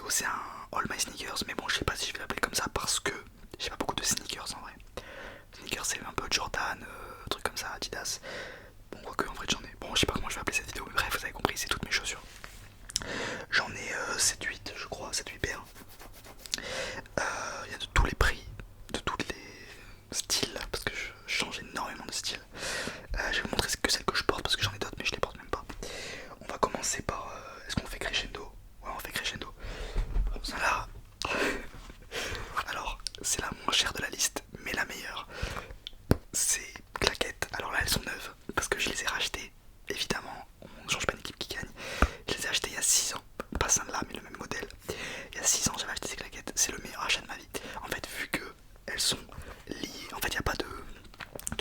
vidéo c'est un All My Sneakers, mais bon je sais pas si je vais l'appeler comme ça parce que j'ai pas beaucoup de sneakers en vrai. Sneakers c'est un peu Jordan, truc comme ça, Adidas. Bon quoique en vrai j'en ai. Bon je sais pas comment je vais appeler cette vidéo, mais bref vous avez compris, c'est toutes mes chaussures. J'en ai 7-8 je crois, 7-8 paires. Il y a de tous les prix, de tous les styles, parce que je change énormément de style. Je vais vous montrer que celles que je porte parce que j'en ai d'autres mais je les porte même pas. On va commencer par, est-ce qu'on fait crescendo? Ouais on fait crescendo. Bon ça là, alors c'est la moins chère de la liste mais la meilleure. C'est claquettes, alors là elles sont neuves parce que je les ai rachetées. Évidemment on ne change pas d'équipe qui gagne. Je les ai achetées il y a 6 ans, pas celle-là mais le même modèle. Il y a 6 ans j'avais acheté ces claquettes, c'est le meilleur achat de ma vie. En fait vu que elles sont liées, en fait il n'y a pas de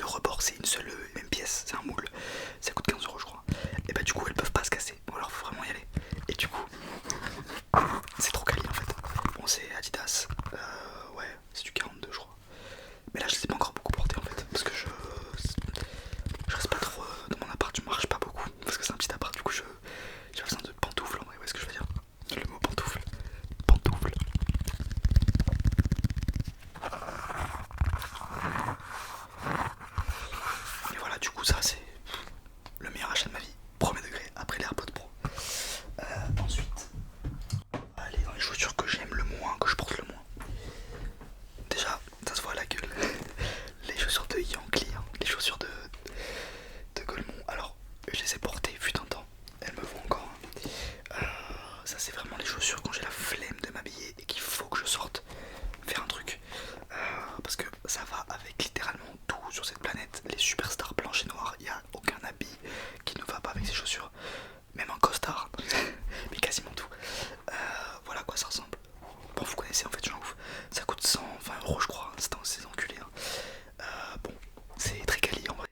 rebord, c'est une seule et même pièce, c'est un moule, ça coûte 15 € je crois. Et bah du coup elles peuvent pas se casser, ou alors faut vraiment y aller. Et du coup c'est trop quali en fait. Bon c'est Adidas, ouais c'est du 42 je crois. Mais là je les ai pas encore beaucoup portés en fait, parce que je reste pas trop dans mon appart, je marche pas beaucoup, parce que c'est un petit appart, du coup j'ai besoin de pantoufles en vrai, ouais ce que je veux dire. Le mot pantoufle, pantoufle. Et voilà du coup ça c'est le meilleur achat de ma vie, premier degré, après les AirPods Pro. Ensuite, on va aller dans les chaussures que j'aime le moins, que je porte le moins. Déjà, ça se voit à la gueule. Les chaussures de Yankee, hein, les chaussures de Golemont. Alors, je les ai portées, fut un temps, elles me vont encore. Ça, c'est vraiment les chaussures quand j'ai la flemme de m'habiller et qu'il faut que je sorte faire un truc. Parce que ça va avec littéralement tout sur cette planète. Les superstars blanches et noires, il n'y a aucun habit qui ne va pas avec ces chaussures. Même un costard, mais quasiment tout. Voilà à quoi ça ressemble. Bon, vous connaissez en fait, j'en ouf. Ça coûte 120 € je crois, c'est dans ces enculés. Hein. Bon, c'est très quali en vrai.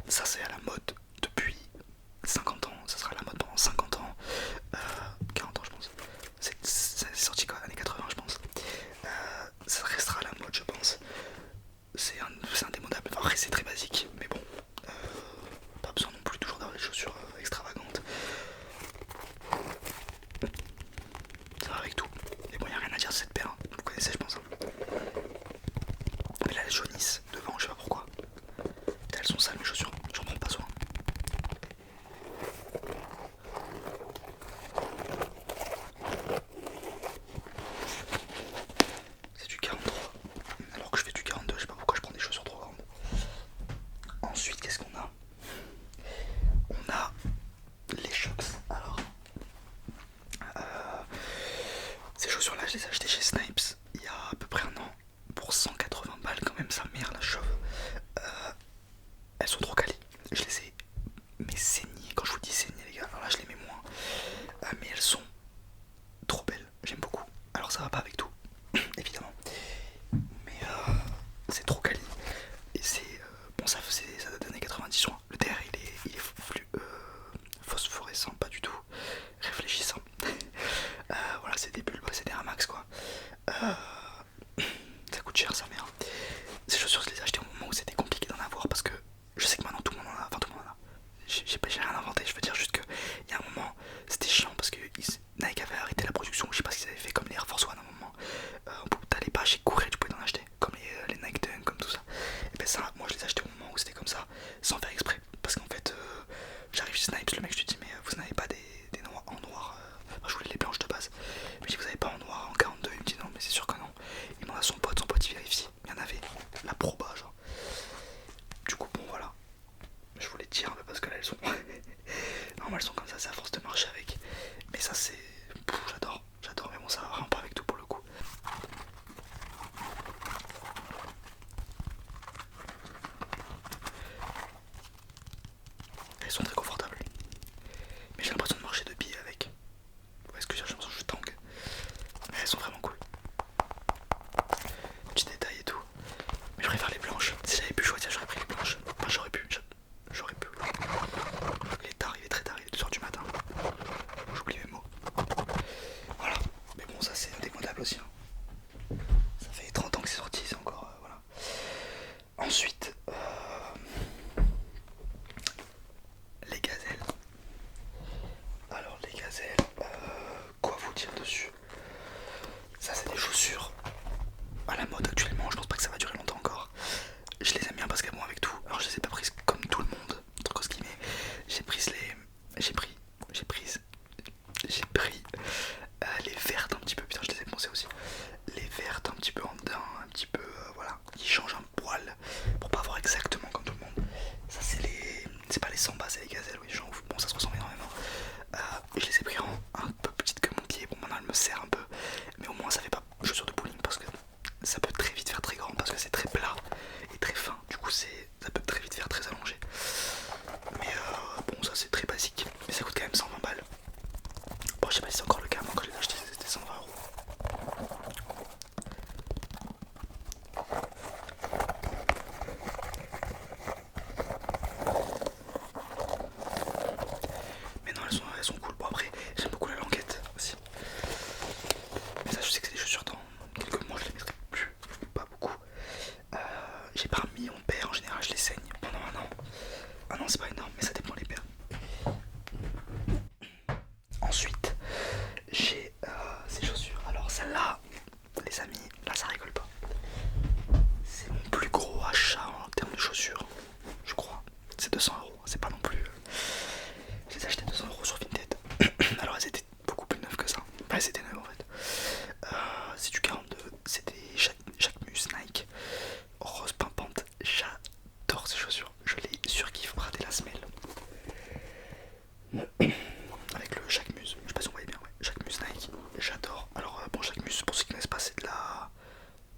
Ça c'est à la mode depuis 50 ans, ça sera à la mode pendant 50 ans, 40 ans je pense. C'est sorti quoi, années 80 je pense. Ça restera à la mode je pense. C'est indémodable, enfin, après c'est très basique, mais bon, pas besoin non plus toujours d'avoir des chaussures extravagantes. Ça va avec tout. Et bon, y a rien à dire de cette paire, hein. Vous connaissez je pense. Hein. Mais là elles jaunissent devant, je sais pas pourquoi. Elles sont sales mes chaussures, j'en prends pas soin. C'est du 43, alors que je fais du 42, je sais pas pourquoi je prends des chaussures trop grandes. Ensuite, qu'est-ce qu'on a? On a les Shox. Alors, ces chaussures-là, je les ai achetées chez Snipes il y a à peu près un an pour 180 balles quand même, sa mère la chauve. Elles sont trop quali. Je les ai mais saignées. Quand je vous dis saignées les gars, alors là je les mets moins. Mais elles sont trop belles. J'aime beaucoup. Alors ça va pas avec tout, évidemment. Mais c'est trop quali. Et c'est bon, ça date des années 90 je crois. Le DR il est plus phosphorescent, pas du tout réfléchissant. Voilà, c'est des bulles, c'est des Air Max quoi. Ça coûte cher sa mère. Ces chaussures je les ai achetées au moment où c'était compliqué d'en avoir parce que je sais que maintenant tout le monde en a, enfin tout le monde en a. J'ai rien inventé, je veux dire juste que il y a un moment c'était chiant parce que Nike avait arrêté la production, je sais pas ce qu'ils avaient fait comme les Air Force One à un moment. T'allais pas chez Courir, tu pouvais en acheter, comme les Nike Dunk, comme tout ça. Et ben ça, moi je les ai achetés au moment où c'était comme ça, sans faire exprès. Parce qu'en fait, j'arrive chez Snipes, le mec je lui dis mais vous n'avez pas des noirs en noir, enfin, je voulais les blanches de base. Il me dit vous avez pas en noir en 42, il me dit non mais c'est sûr que non. Il demande à son pote il vérifie, il y en avait, la proba genre. Du coup bon voilà, je voulais dire un peu parce que là elles sont non elles sont comme ça, c'est à force de marcher avec. Mais ça c'est, j'adore mais bon ça va vraiment pas avec tout pour le coup. Elles sont très confortables, mais j'ai l'impression de marcher de pied avec. Ouais, ce que j'ai l'impression que je tangue, mais elles sont vraiment cool. Petits détails et tout. Mais je préfère les blanches. Si j'avais pu choisir, j'aurais pris les blanches. Enfin, j'aurais pu. Il est tard, il est très tard, il est 2 h du matin. J'oublie mes mots. je sais pas si c'est encore le cas, moi quand je l'ai acheté c'était 120 euros. Mais non, elles sont cool. Bon, après, j'aime beaucoup la languette aussi. Mais ça, je sais que c'est des chaussures dans quelques mois, je les mettrai plus, pas beaucoup. J'ai pas remis mon père, en général, je les saigne pendant un an. Un an, c'est pas énorme, mais ça dépend les paires. Ensuite, j'ai ces chaussures. Alors, celle-là, les amis, là, ça rigole pas. C'est mon plus gros achat en termes de chaussures, je crois. C'est 200 euros, c'est pas non plus. Je les ai achetées 200 euros sur Vinted. Alors elles étaient beaucoup plus neuves que ça. Bah, elles étaient neuves en fait. C'est du 42, c'est des Jacquemus Nike rose pimpante. J'adore ces chaussures. Je les surkiffe, rater la semelle. Avec le Jacquemus, je sais pas si on voyait bien, ouais. Jacquemus Nike, j'adore. Alors bon, Jacquemus, pour ceux qui ne connaissent pas, c'est de la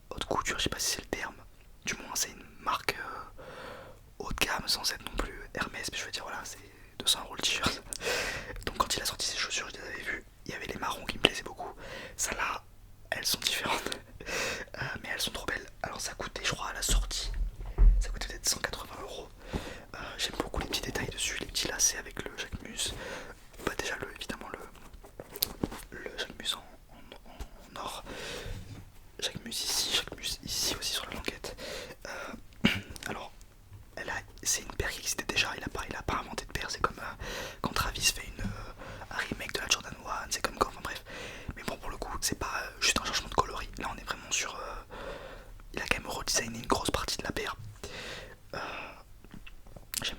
haute couture, je sais pas si c'est le terme. Du moins c'est une marque haut de gamme sans être non plus Hermès, mais je veux dire voilà, c'est 200 euros le t-shirt. Donc quand il a sorti ses chaussures, je les avais vues, il y avait les marrons qui me plaisaient beaucoup. Ça là, elles sont différentes, mais elles sont trop belles. Alors ça coûtait, je crois, à la sortie, ça coûtait peut-être 180 euros. J'aime beaucoup les petits détails dessus, les petits lacets avec le Jacquemus. Bah déjà évidemment le Jacquemus en or. Jacquemus ici aussi sur la languette. Alors c'est une paire qui existait déjà, il a pas inventé de paire, c'est comme quand Travis fait un remake de la Jordan 1, c'est comme quand, enfin bref. Mais bon, pour le coup, c'est pas juste un changement de coloris, là on est vraiment sur... il a quand même redesigné une grosse partie de la paire.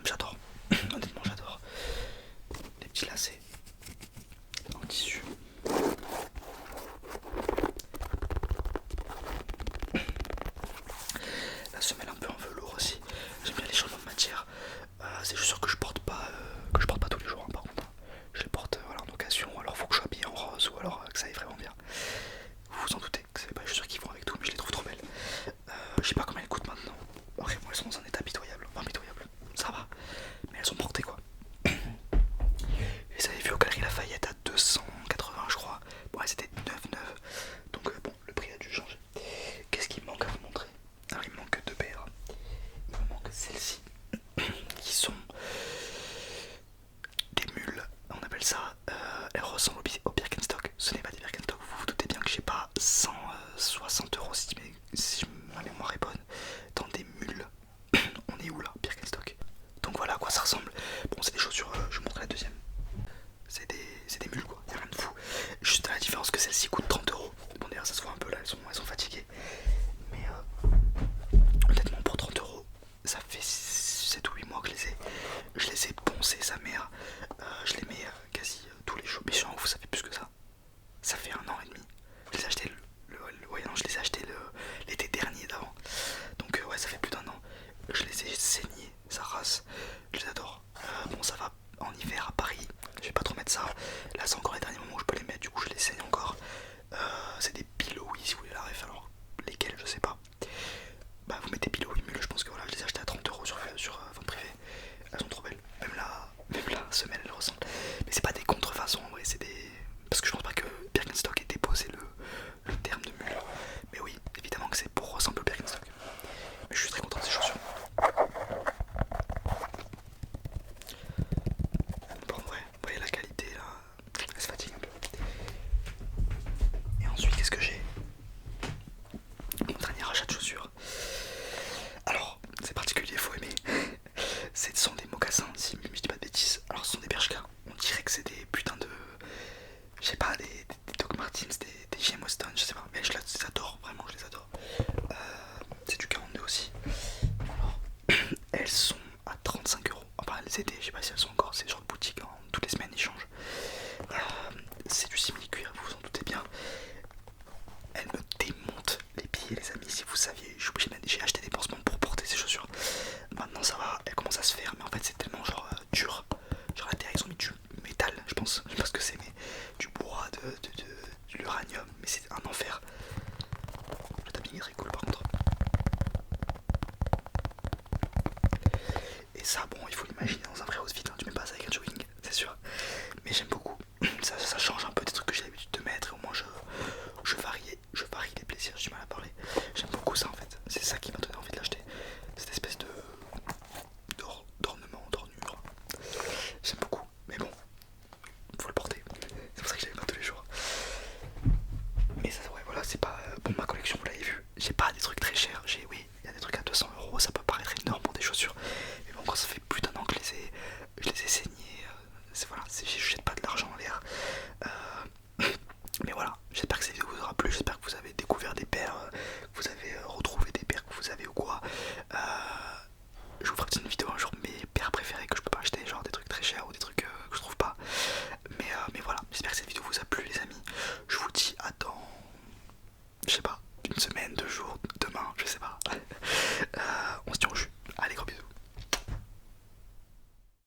J'adore, honnêtement j'adore. Les petits lacets en tissu. La semelle un peu en velours aussi. J'aime bien les changements de matière. C'est juste sûr que je porte pas tous les jours, hein, par contre. Je les porte voilà, en occasion, ou alors faut que je sois habillé en rose, ou alors que ça aille vraiment bien. Vous vous en doutez, que c'est pas juste sûr qu'ils vont avec tout, mais je les trouve trop belles. Je sais pas combien elles coûtent maintenant. Après, moi elles sont dans un état pitoyable. Enfin pitoyable, ça va. Mais elles sont portées quoi. Et ça avait vu au Galeries Lafayette à 280 je crois. Bon elles étaient 9,9. Donc bon, le prix a dû changer. Qu'est-ce qu'il me manque à vous montrer? Alors il me manque deux paires. Il me manque celles-ci qui sont des mules, on appelle ça. Elles ressemblent au Birkenstock. Ce n'est pas des Birkenstock, vous vous doutez bien que j'ai pas 160 euros si ma mémoire est bonne dans des mules. On est où là, Birkenstock? Donc voilà à quoi ça ressemble. Bon, c'est des chaussures, je vous montre la deuxième. C'est des mules quoi, y'a rien de fou. Juste à la différence que celle-ci coûte 30 euros. Bon d'ailleurs ça se voit un peu là, elles sont fatiguées. Mais honnêtement pour 30 euros, ça fait 7 ou 8 mois que je les ai poncées sa mère. Je les mets quasi tous les jours. Mais je suis en ouf, ça fait plus que ça. Ça fait 1 an et demi. Je les ai achetés je les ai achetés l'été dernier d'avant. Donc ouais, ça fait plus d'1 an. Je les ai saignés, sa race. Je les adore. Bon, ça va en hiver à Paris. Je vais pas trop mettre ça. Là, c'est encore les derniers moments où je peux les mettre. Du coup, je les saigne encore. C'est des Pilowy si vous voulez la ref. Alors, lesquels, je sais pas. Bah, vous mettez Pilowy mule. Je pense que voilà, je les ai achetés à 30 euros sur vente privée. Elles sont trop belles. Même la semelle, elle ressemble. Mais c'est pas des contrefaçons en vrai. C'est des. Parce que je pense pas que Birkenstock ait déposé le terme de mule. Mais oui, évidemment que c'est pour ressembler au Birkenstock. Mais je suis très content de ces chaussures. Bon, ouais, vous voyez la qualité là, elle se fatigue un peu. Et ensuite, qu'est-ce que j'ai? Mon dernier achat de chaussures. Alors, c'est particulier, faut aimer. Ce sont des mocassins, si je dis pas de bêtises. Alors, ce sont des Bershka. On dirait que c'est des putains de. Je sais pas, des